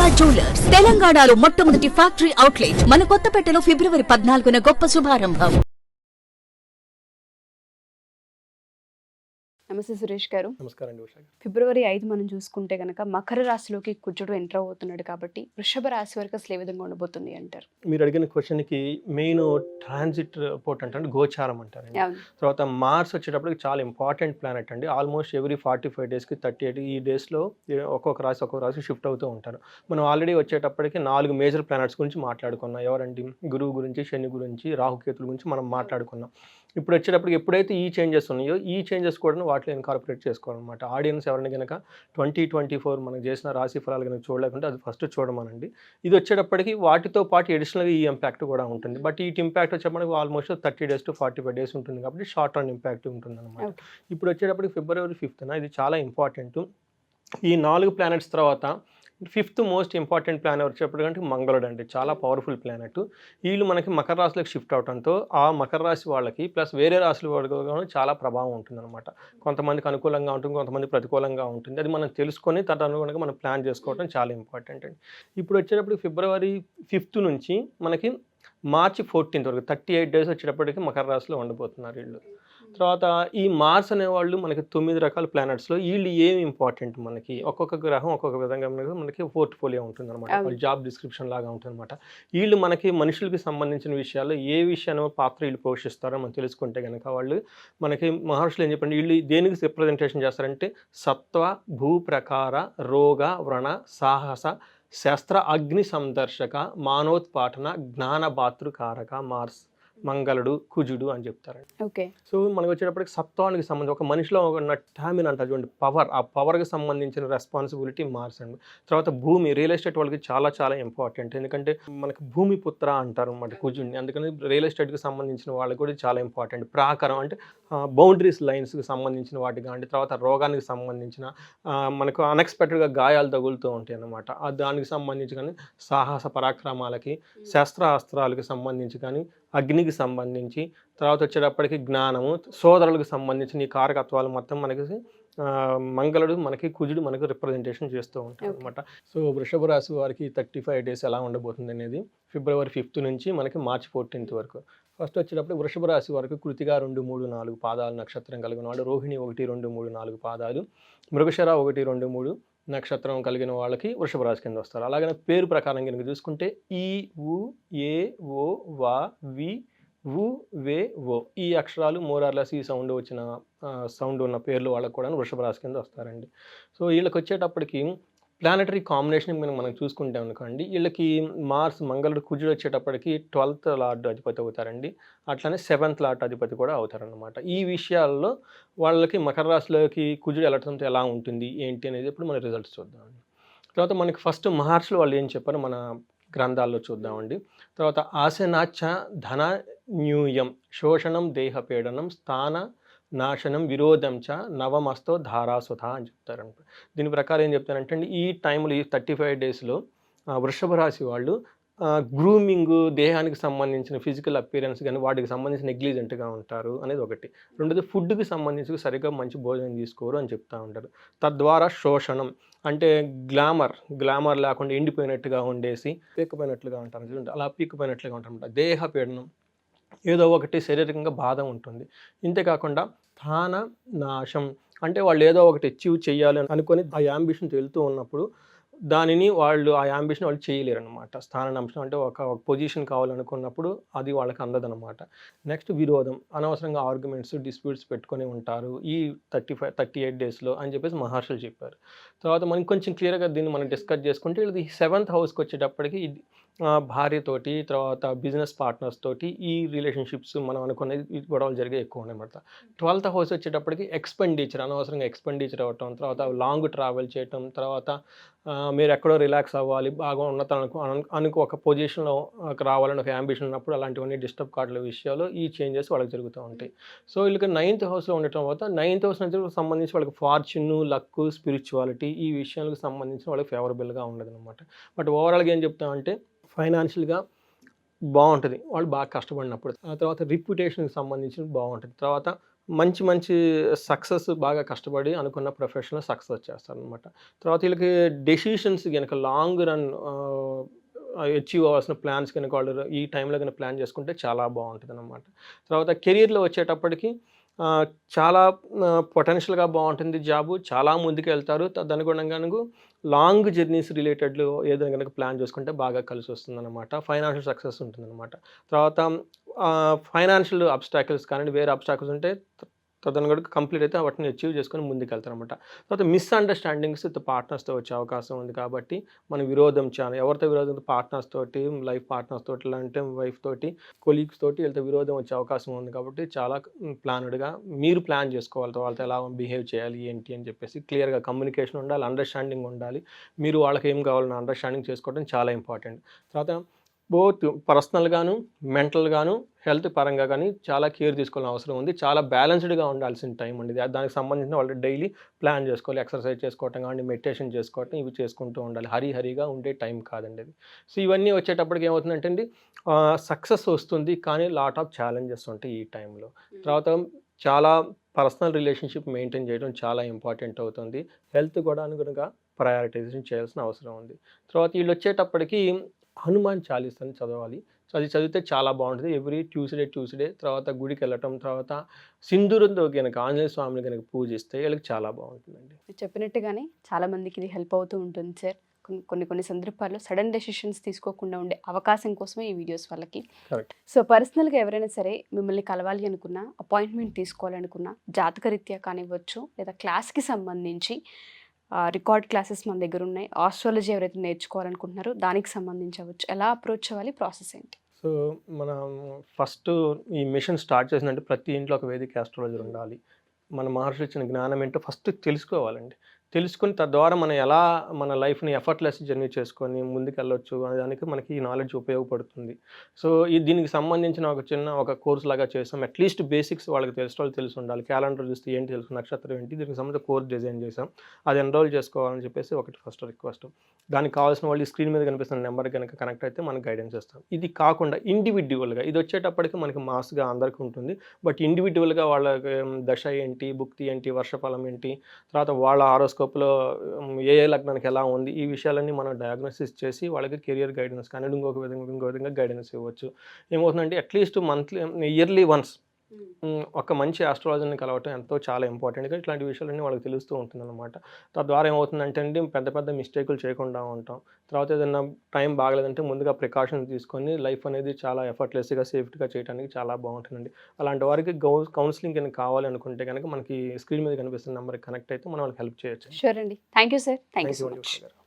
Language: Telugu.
దుర్గా జ్యువెలర్స్ తెలంగాణలో మొట్టమొదటి ఫ్యాక్టరీ అవుట్లెట్ మన కొత్తపేటలో ఫిబ్రవరి 14న గొప్ప శుభారంభం. నమస్తే సురేష్ గారు. నమస్కారం అండి ఉషా గారు. ఫిబ్రవరి 5 మనం చూసుకుంటే కనుక మకర రాశిలోకి కుజుడు ఎంటర్ అవుతున్నాడు కాబట్టి వృషభ రాశి వరకు అసలు ఏ విధంగా ఉండబోతుంది అంటారు? మీరు అడిగిన క్వశ్చన్కి మెయిన్ ట్రాన్సిట్ రిపోర్ట్ అంటే గోచారం అంటారండి. అవును. తర్వాత మార్స్ వచ్చేటప్పటికి చాలా ఇంపార్టెంట్ ప్లానెట్ అండి. ఆల్మోస్ట్ ఎవ్రీ 45 డేస్కి 38 ఈ డేస్లో ఒక్కొక్క రాశి షిఫ్ట్ అవుతూ ఉంటారు. మనం ఆల్రెడీ వచ్చేటప్పటికి 4 మేజర్ ప్లానెట్స్ గురించి మాట్లాడుకున్నాం. ఎవరండి? గురువు గురించి, శని గురించి, రాహుకేతుల గురించి మనం మాట్లాడుకున్నాం. ఇప్పుడు వచ్చేటప్పటికి ఎప్పుడైతే ఈ చేంజెస్ ఉన్నాయో ఈ చేంజెస్ కూడా వాటిలో ఇన్కార్పొరేట్ చేసుకోవాలన్నమాట. ఆడియన్స్ ఎవరైనా కనుక 2024 మనం చేసిన రాశి ఫలాలు కనుక చూడలేకుంటే అది ఫస్ట్ చూడమనండి. ఇది వచ్చేటప్పటికి వాటితో పాటు అడిషనల్గా ఈ ఇంపాక్ట్ కూడా ఉంటుంది. బట్ ఈ ఇంపాక్ట్ వచ్చేటప్పటికి ఆల్మోస్ట్ 30 డేస్ టు 45 డేస్ ఉంటుంది కాబట్టి షార్ట్ రన్ ఇంపాక్ట్ ఉంటుంది అనమాట. ఇప్పుడు వచ్చేటప్పటికి ఫిబ్రవరి 5th ఇది చాలా ఇంపార్టెంట్. ఈ 4 ప్లానెట్స్ తర్వాత 5th మోస్ట్ ఇంపార్టెంట్ ప్లానెట్ వచ్చేటప్పటికంటే మంగళుడు అండి. చాలా పవర్ఫుల్ ప్లానెట్. వీళ్ళు మనకి మకర రాశిలోకి షిఫ్ట్ అవడంతో ఆ మకర రాశి వాళ్ళకి ప్లస్ వేరే రాశుల వాళ్ళకి చాలా ప్రభావం ఉంటుందన్నమాట. కొంతమందికి అనుకూలంగా ఉంటుంది, కొంతమంది ప్రతికూలంగా ఉంటుంది. అది మనం తెలుసుకొని తదనుగుణంగా మనం ప్లాన్ చేసుకోవడం చాలా ఇంపార్టెంట్ అండి. ఇప్పుడు వచ్చేటప్పుడు ఫిబ్రవరి 5th నుంచి మనకి మార్చి 14th వరకు 38 డేస్ వచ్చేటప్పటికి మకర రాశిలో ఉండబోతున్నారు వీళ్ళు. తర్వాత ఈ మార్స్ అనేవాళ్ళు మనకి 9 రకాల ప్లానెట్స్లో వీళ్ళు ఏమి ఇంపార్టెంట్ మనకి ఒక్కొక్క గ్రహం ఒక్కొక్క విధంగా మనకి పోర్ట్ఫోలియో ఉంటుంది అనమాట. వాళ్ళ జాబ్ డిస్క్రిప్షన్ లాగా ఉంటుంది అనమాట. వీళ్ళు మనకి మనుషులకి సంబంధించిన విషయాల్లో ఏ విషయాన్ని పాత్ర వీళ్ళు పోషిస్తారో మనం తెలుసుకుంటే కనుక వాళ్ళు మనకి మహర్షులు ఏం చెప్పండి వీళ్ళు దేనికి రిప్రజెంటేషన్ చేస్తారంటే సత్వ, భూ ప్రకార, రోగ, వ్రణ, సాహస, శస్త్ర, అగ్ని సందర్శక, మానోత్పాటన, జ్ఞానభాతృకారక మార్స్, మంగళుడు, కుజుడు అని చెప్తారండి. ఓకే. సో మనకు వచ్చేటప్పటికి సత్వానికి సంబంధించి ఒక మనిషిలో ఉన్న టామిన్ అంటారు చూడండి, పవర్, ఆ పవర్కి సంబంధించిన రెస్పాన్సిబిలిటీ మార్స్ అండి. తర్వాత భూమి, రియల్ ఎస్టేట్ వాళ్ళకి చాలా చాలా ఇంపార్టెంట్. ఎందుకంటే మనకి భూమి పుత్ర అంటారు అన్నమాట కుజుడిని. అందుకని రియల్ ఎస్టేట్కి సంబంధించిన వాళ్ళకి కూడా చాలా ఇంపార్టెంట్. ప్రాకారం అంటే బౌండరీస్ లైన్స్కి సంబంధించిన వాటికి కానీ, తర్వాత రోగానికి సంబంధించిన మనకు అన్ఎక్స్పెక్టెడ్గా గాయాలు తగులుతూ ఉంటాయి అన్నమాట. దానికి సంబంధించి కానీ సాహస పరాక్రమాలకి, శస్త్రాస్త్రాలకు సంబంధించి కానీ, అగ్నికి సంబంధించి, తర్వాత వచ్చేటప్పటికి జ్ఞానము, సోదరులకు సంబంధించిన ఈ కారకత్వాలు మొత్తం మనకి మంగళుడు మనకి కుజుడు మనకు రిప్రజెంటేషన్ చేస్తూ ఉంటారు అనమాట. సో వృషభ రాశి వారికి 35 డేస్ ఎలా ఉండబోతుంది అనేది ఫిబ్రవరి 5th నుంచి మనకి మార్చి 14th వరకు. ఫస్ట్ వచ్చేటప్పుడు వృషభ రాశి వారికి కృతిగా 2, 3, 4 పాదాలు నక్షత్రం కలిగిన వాడు, రోహిణి 1, 2, 3, 4 పాదాలు, మృగశిర 1, 2, 3 నక్షత్రం కలిగిన వాళ్ళకి వృషభ రాశి కింద వస్తారు. అలాగనే పేరు ప్రకారం కనుక చూసుకుంటే ఈ, ఉ, ఏ, ఓ, వా, వి, వు, వే, ఓ ఈ అక్షరాలు మోరార్లెస్ ఈ సౌండ్ ఉన్న పేర్లు వాళ్ళకు కూడా వృషభ రాశి కింద వస్తారండి. సో వీళ్ళకి వచ్చేటప్పటికి ప్లానటరీ కాంబినేషన్ మనం చూసుకుంటే అనుకోండి, వీళ్ళకి మార్స్, మంగళుడు, కుజుడు వచ్చేటప్పటికి 12th లార్డ్ అధిపతి అవుతారండి. అట్లనే 7th లార్డ్ అధిపతి కూడా అవుతారనమాట. ఈ విషయాల్లో వాళ్ళకి మకర రాశిలోకి కుజుడు వెళ్ళటంతో ఎలా ఉంటుంది ఏంటి అనేది ఇప్పుడు మన రిజల్ట్స్ చూద్దామండి. తర్వాత మనకి ఫస్ట్ మహర్షులు వాళ్ళు ఏం చెప్పారో మన గ్రంథాల్లో చూద్దామండి. తర్వాత ఆశనాచ ధన న్యూయం, శోషణం దేహపీడనం, స్థాన నాశనం, విరోధం చ నవమస్తో ధారాసుధ అని చెప్తారంట. దీని ప్రకారం ఏం చెప్తారంటే అండి, ఈ టైంలో ఈ 35 డేస్లో వృషభ రాశి వాళ్ళు గ్రూమింగ్, దేహానికి సంబంధించిన ఫిజికల్ అపియరెన్స్ కానీ వాటికి సంబంధించి నెగ్లిజెంట్గా ఉంటారు అనేది ఒకటి. రెండోది ఫుడ్కి సంబంధించి సరిగ్గా మంచి భోజనం తీసుకోరు అని చెప్తూ ఉంటారు. తద్వారా శోషణం అంటే గ్లామర్ లేకుండా ఎండిపోయినట్టుగా ఉండేసి పీక్కపోయినట్లుగా ఉంటారు చూడండి, అలా పీక్కపోయినట్లుగా ఉంటారన్నమాట. దేహపీడనం, ఏదో ఒకటి శారీరకంగా బాధ ఉంటుంది. ఇంతేకాకుండా స్థాన నాశం అంటే వాళ్ళు ఏదో ఒకటి అచీవ్ చేయాలి అనుకొని ఆ యాంబిషన్తో వెళ్తూ ఉన్నప్పుడు దానిని వాళ్ళు ఆ యాంబిషన్ వాళ్ళు చేయలేరు అనమాట. స్థానాంశం అంటే ఒక పొజిషన్ కావాలనుకున్నప్పుడు అది వాళ్ళకి అందదనమాట. నెక్స్ట్ విరోధం, అనవసరంగా ఆర్గ్యుమెంట్స్, డిస్ప్యూట్స్ పెట్టుకొని ఉంటారు ఈ 38 డేస్లో అని చెప్పేసి మహర్షులు చెప్పారు. తర్వాత మనం కొంచెం క్లియర్గా దీన్ని మనం డిస్కస్ చేసుకుంటే ఇది 7th హౌస్కి వచ్చేటప్పటికి భార్యతోటి, తర్వాత బిజినెస్ పార్ట్నర్స్ తోటి ఈ రిలేషన్షిప్స్ మనం అనుకునేది గొడవలు జరిగే ఎక్కువ ఉన్నాయన్నమాట. 12th హౌస్ వచ్చేటప్పటికి ఎక్స్పెండిచర్, అనవసరంగా ఎక్స్పెండిచర్ అవ్వటం, తర్వాత లాంగ్ ట్రావెల్ చేయటం, తర్వాత మీరు ఎక్కడో రిలాక్స్ అవ్వాలి, బాగా ఉన్నత అనుకో ఒక పొజిషన్లో రావాలని ఒక యాంబిషన్ ఉన్నప్పుడు అలాంటివన్నీ డిస్టర్బ్ కావట్ల విషయాలు ఈ చేంజెస్ వాళ్ళకి జరుగుతూ ఉంటాయి. సో వీళ్ళకి 9th హౌస్లో ఉండటం వల్ల 9th హౌస్ నుంచి సంబంధించి వాళ్ళకి ఫార్చ్యూన్, లక్, స్పిరిచువాలిటీ ఈ విషయాలకు సంబంధించి వాళ్ళకి ఫేవరబుల్గా ఉండదు అనమాట. బట్ ఓవరాల్గా ఏం చెప్తామంటే ఫైనాన్షియల్గా బాగుంటుంది వాళ్ళు బాగా కష్టపడినప్పుడు. ఆ తర్వాత రిప్యుటేషన్కి సంబంధించి బాగుంటుంది. తర్వాత మంచి మంచి సక్సెస్ బాగా కష్టపడి అనుకున్న ప్రొఫెషన్లో సక్సెస్ చేస్తారనమాట. తర్వాత వీళ్ళకి డెసిషన్స్ కనుక లాంగ్ రన్ అచీవ్ అవ్వాల్సిన ప్లాన్స్ కనుక వాళ్ళు ఈ టైంలో కనుక ప్లాన్ చేసుకుంటే చాలా బాగుంటుంది అనమాట. తర్వాత కెరీర్లో వచ్చేటప్పటికి చాలా పొటెన్షియల్గా బాగుంటుంది జాబు, చాలా ముందుకు వెళ్తారు. తదనుగుణంగా లాంగ్ జర్నీస్ రిలేటెడ్లో ఏదైనా కనుక ప్లాన్ చేసుకుంటే బాగా కలిసి వస్తుందన్నమాట. ఫైనాన్షియల్ సక్సెస్ ఉంటుందన్నమాట. తర్వాత ఫైనాన్షియల్ అబ్స్టాకిల్స్ కానీ వేరే అబ్స్టాకిల్స్ ఉంటే తదనుగుణంగా కంప్లీట్ అయితే వాటిని అచీవ్ చేసుకొని ముందుకు వెళ్తారనమాట. తర్వాత మిస్అండర్స్టాండింగ్స్ విత్ పార్ట్నర్స్తో వచ్చే అవకాశం ఉంది కాబట్టి మన విరోధం చాలా ఎవరితో విరోధం పార్ట్నర్స్ తోటి, లైఫ్ పార్ట్నర్స్ తోటి, లేదంటే వైఫ్ తోటి, కొలీగ్స్ తోటి వీళ్ళతో విరోధం వచ్చే అవకాశం ఉంది కాబట్టి చాలా ప్లాన్డ్గా మీరు ప్లాన్ చేసుకోవాలి. వాళ్ళతో ఎలా బిహేవ్ చేయాలి ఏంటి అని చెప్పేసి క్లియర్గా కమ్యూనికేషన్ ఉండాలి, అండర్స్టాండింగ్ ఉండాలి. మీరు వాళ్ళకి ఏం కావాలని అండర్స్టాండింగ్ చేసుకోవడం చాలా ఇంపార్టెంట్. తర్వాత బోత్ పర్సనల్గాను, మెంటల్గాను, హెల్త్ పరంగా కానీ చాలా కేర్ తీసుకోవాల్సిన అవసరం ఉంది. చాలా బ్యాలెన్స్డ్గా ఉండాల్సిన టైం అండి. దానికి సంబంధించిన వాళ్ళు డైలీ ప్లాన్ చేసుకోవాలి. ఎక్సర్సైజ్ చేసుకోవటం కానీ, మెడిటేషన్ చేసుకోవటం ఇవి చేసుకుంటూ ఉండాలి. హరిగా ఉండే టైం కాదండి అది. సో ఇవన్నీ వచ్చేటప్పటికి ఏమవుతుందంటే అండి సక్సెస్ వస్తుంది కానీ లాట్ ఆఫ్ ఛాలెంజెస్ ఉంటాయి ఈ టైంలో. తర్వాత చాలా పర్సనల్ రిలేషన్షిప్ మెయింటైన్ చేయడం చాలా ఇంపార్టెంట్ అవుతుంది. హెల్త్ కూడా అనుగుణంగా ప్రయారిటైజేషన్ చేయాల్సిన అవసరం ఉంది. తర్వాత వీళ్ళు వచ్చేటప్పటికి హనుమాన్ చాలీసాని చదవాలి. సో అది చదివితే చాలా బాగుంటుంది. ఎవ్రీ ట్యూస్డే తర్వాత గుడికి వెళ్ళటం, తర్వాత సింధూరంతో కనుక ఆంజనేయ స్వామిని కనుక పూజిస్తే వీళ్ళకి చాలా బాగుంటుందండి. మీరు చెప్పినట్టుగానే చాలా మందికి ఇది హెల్ప్ అవుతూ ఉంటుంది సార్. కొన్ని సందర్భాల్లో సడన్ డెసిషన్స్ తీసుకోకుండా ఉండే అవకాశం కోసమే ఈ వీడియోస్ వాళ్ళకి. కరెక్ట్. సో పర్సనల్గా ఎవరైనా సరే మిమ్మల్ని కలవాలి అనుకున్నా, అపాయింట్మెంట్ తీసుకోవాలనుకున్నా, జాతకరీత్యా కానివ్వచ్చు లేదా క్లాస్కి సంబంధించి రికార్డ్ క్లాసెస్ మన దగ్గర ఉన్నాయి. ఆస్ట్రాలజీ ఎవరైతే నేర్చుకోవాలనుకుంటున్నారో దానికి సంబంధించి అవ్వచ్చు. ఎలా అప్రోచ్ అవ్వాలి, ప్రాసెస్ ఏంటి? సో మనం ఫస్ట్ ఈ మిషన్ స్టార్ట్ చేసినట్టు ప్రతి ఇంట్లో ఒక వేదిక ఆస్ట్రాలజర్ ఉండాలి. మన మహర్షి ఇచ్చిన జ్ఞానం ఏంటో ఫస్ట్ తెలుసుకోవాలండి. తెలుసుకుని తద్వారా మనం ఎలా మన లైఫ్ని ఎఫర్ట్లెస్ జర్నీ చేసుకొని ముందుకెళ్ళొచ్చు అనే దానికి మనకి ఈ నాలెడ్జ్ ఉపయోగపడుతుంది. సో దీనికి సంబంధించిన ఒక కోర్స్ లాగా చేసాం. అట్లీస్ట్ బేసిక్స్ వాళ్ళకి తెలిసి ఉండాలి. క్యాలెండర్ చూస్తే ఏంటి తెలుసు, నక్షత్రం ఏంటి, దీనికి సంబంధించిన కోర్స్ డిజైన్ చేసాం. అది ఎన్రోల్ చేసుకోవాలని చెప్పేసి ఒకటి ఫస్ట్ రిక్వెస్ట్. దానికి కావాల్సిన వాళ్ళు స్క్రీన్ మీద కనిపిస్తున్న నెంబర్ కనుక కనెక్ట్ అయితే మనకు గైడెన్స్ ఇస్తాం. ఇది కాకుండా ఇండివిడ్యువల్గా ఇది వచ్చేటప్పటికి మనకి మాస్గా అందరికీ ఉంటుంది. బట్ ఇండివిడ్యువల్గా వాళ్ళ దశ ఏంటి, భుక్తి ఏంటి, వర్షఫలం ఏంటి, తర్వాత వాళ్ళ హారోస్కోప్లో ఏ లగ్నానికి ఎలా ఉంది, ఈ విషయాలన్నీ మనం డయాగ్నోసిస్ చేసి వాళ్ళకి కెరియర్ గైడెన్స్ కానీ ఇంకో విధంగా గైడెన్స్ ఇవ్వచ్చు. ఏమవుతుందంటే అట్లీస్ట్ ఇయర్లీ వన్స్ ఒక మంచి ఆస్ట్రాలజర్ని కలవటం చాలా ఇంపార్టెంట్గా ఇట్లాంటి విషయాలన్నీ వాళ్ళకి తెలుస్తూ ఉంటుందన్నమాట. తద్వారా ఏమవుతుందంటే అండి పెద్ద మిస్టేకులు చేయకుండా ఉంటాం. తర్వాత ఏదైనా టైం బాగలేదంటే ముందుగా ప్రికాషన్స్ తీసుకొని లైఫ్ అనేది చాలా ఎఫర్ట్లెస్గా సేఫ్టీగా చేయడానికి చాలా బాగుంటుందండి. అలాంటి వారికి కౌన్సిలింగ్ కనుక కావాలి అనుకుంటే కనుక మనకి స్క్రీన్ మీద కనిపిస్తున్న నెంబర్కి కనెక్ట్ అయితే మనం వాళ్ళకి హెల్ప్ చేయొచ్చు. షూర్ అండి. Thank you sir. Thank you so Thank much. you.